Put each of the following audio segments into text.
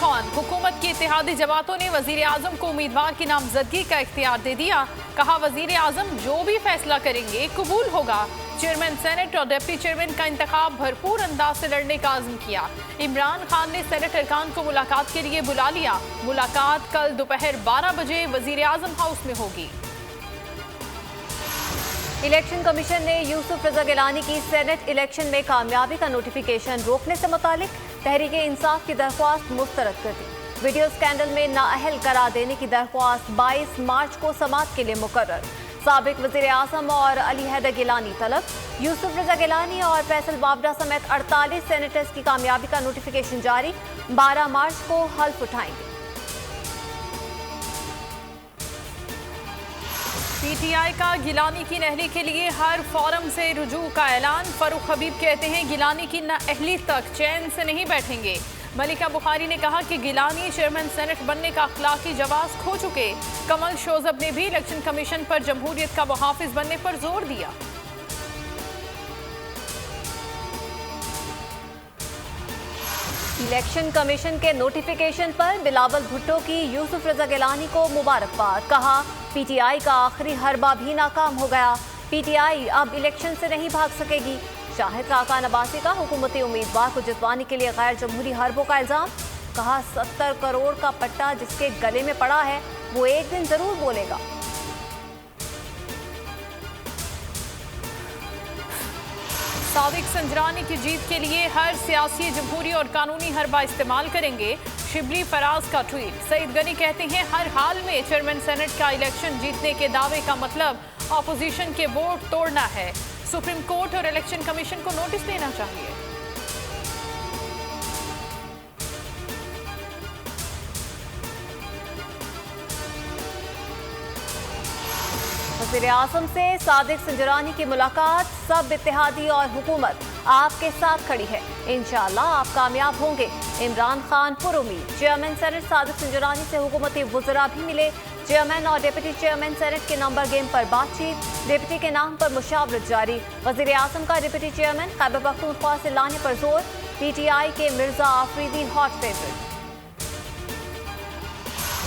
खान, हुकूमत की इत्तेहादी जमातों ने वजीर आजम को उम्मीदवार की नामजदगी का इख्तियार दे दिया। कहा वजीर आजम जो भी फैसला करेंगे कबूल होगा। चेयरमैन सेनेट और डिप्टी चेयरमैन का इंतखाब भरपूर अंदाज से लड़ने का आज़म किया। इमरान खान ने सेनेट अरकान को मुलाकात के लिए बुला लिया। मुलाकात कल दोपहर 12 बजे वजीर आजम हाउस में होगी। इलेक्शन कमीशन ने यूसुफ रजा गिलानी की सेनेट इलेक्शन में कामयाबी का नोटिफिकेशन रोकने से मुतालिक तहरीक इंसाफ की दरख्वास्त मुस्तरद कर दी। वीडियो स्कैंडल में नाअहल करार देने की दरख्वास्त 22 मार्च को समाअत के लिए मुकर्रर। साबिक वज़ीर आज़म और अली हैदर गिलानी तलब। यूसुफ रजा गिलानी और फैसल बावडा समेत 48 सेनेटर्स की कामयाबी का नोटिफिकेशन जारी। 12 मार्च को हल्फ उठाएंगे। पीटीआई का गिलानी की नाअहली के लिए हर फोरम से रुजू का ऐलान। फरूख हबीब कहते हैं गिलानी की नाअहली तक चैन से नहीं बैठेंगे। मलिका बुखारी ने कहा कि गिलानी चेयरमैन सेनेट बनने का अखलाकी जवाज खो चुके। कमल शोजब ने भी इलेक्शन कमीशन पर जमहूरियत का मुहाफिज बनने पर जोर दिया। इलेक्शन कमीशन के नोटिफिकेशन पर बिलावल भुट्टो की यूसुफ रजा गिलानी को मुबारकबाद। कहा पीटीआई का आखिरी हरबा भी नाकाम हो गया। पीटीआई अब इलेक्शन से नहीं भाग सकेगी। शाहिद खाकान अब्बासी का हुकूमती उम्मीदवार को जितवाने के लिए गैर जमहूरी हरबों का इल्जाम। कहा 70 करोड़ का पट्टा जिसके गले में पड़ा है वो एक दिन जरूर बोलेगा। सादिक संजरानी की जीत के लिए हर सियासी, जमहूरी और कानूनी हरबा इस्तेमाल करेंगे। शिबली फराज का ट्वीट। सईद गनी कहते हैं हर हाल में चेयरमैन सेनेट का इलेक्शन जीतने के दावे का मतलब ऑपोजिशन के वोट तोड़ना है। सुप्रीम कोर्ट और इलेक्शन कमीशन को नोटिस देना चाहिए। वज़ीर आज़म से सादिक संजरानी की मुलाकात। सब इत्तेहादी और हुकूमत आपके साथ खड़ी है। इंशाअल्लाह आप कामयाब होंगे। इमरान खान पुरुमीद। चेयरमैन सेनेट सादिक संजरानी से हुकूमती वज़रा भी मिले। चेयरमैन और डिप्टी चेयरमैन सेनेट के नंबर गेम पर बातचीत। डिप्टी के नाम पर मुशावरत जारी। वज़ीर आज़म का डिप्टी चेयरमैन खैबर पख्तूनख्वा से लाने पर जोर। पीटीआई के Mirza Afridi hot favourite.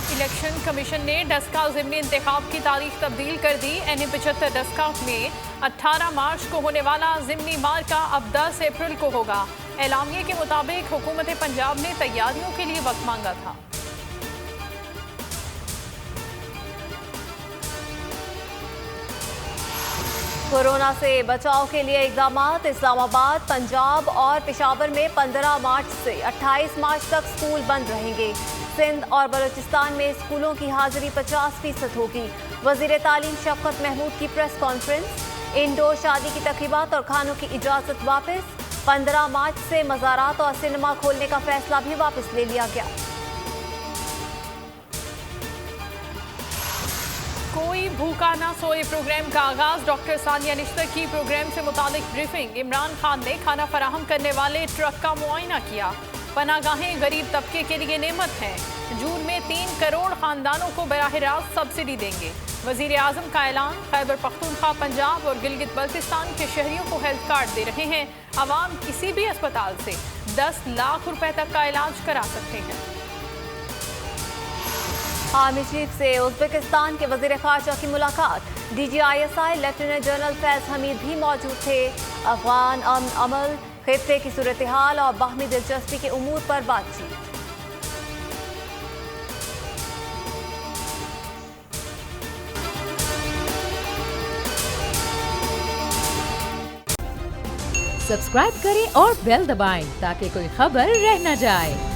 Election commission ने डस्का ज़िमनी इंतखाब की तारीख तब्दील कर दी। NA 75 डस्का में 18 मार्च को होने वाला ज़िमनी मार्का अब 10 अप्रैल को होगा। एलामिये के मुताबिक हुकूमत पंजाब ने तैयारियों के लिए वक्त मांगा था। कोरोना से बचाव के लिए इक़दामात। इस्लामाबाद, पंजाब और पेशावर में 15 मार्च से 28 मार्च तक स्कूल बंद रहेंगे। सिंध और बलूचिस्तान में स्कूलों की हाजिरी 50% होगी। वज़ीर तालीम शफ़क़त महमूद की प्रेस कॉन्फ्रेंस। इंडोर शादी की तक़रीबात और खानों की इजाज़त वापस। 15 मार्च से मज़ारात और सिनेमा खोलने का फैसला भी वापस ले लिया गया। कोई भूखा ना सोए प्रोग्राम का आगाज। डॉक्टर सानिया निश्तर की प्रोग्राम से मुतालिक ब्रीफिंग। इमरान खान ने खाना फराहम करने वाले ट्रक का मुआयना किया। पनागाहें गरीब तबके के लिए नेमत हैं। जून में 3 करोड़ खानदानों को बराह रास्त सब्सिडी देंगे। वजीर आजम का ऐलान। खैबर पख्तूनख्वा, पंजाब और गिलगित बल्तिस्तान के शहरियों को हेल्थ कार्ड दे रहे हैं। आवाम किसी भी अस्पताल से 10 लाख रुपए तक का इलाज करा सकते हैं। आर्मी चीफ से उज़्बेकिस्तान के वज़ीर ख़ारजा की मुलाकात। DGISI लेफ्टिनेंट जनरल फैज़ हमीद भी मौजूद थे। अफगान अमन अमल, खित्ते की सूरत हाल और बाहमी दिलचस्पी के उमूर पर बातचीत। सब्सक्राइब करें और बेल दबाएं ताकि कोई खबर रह न जाए।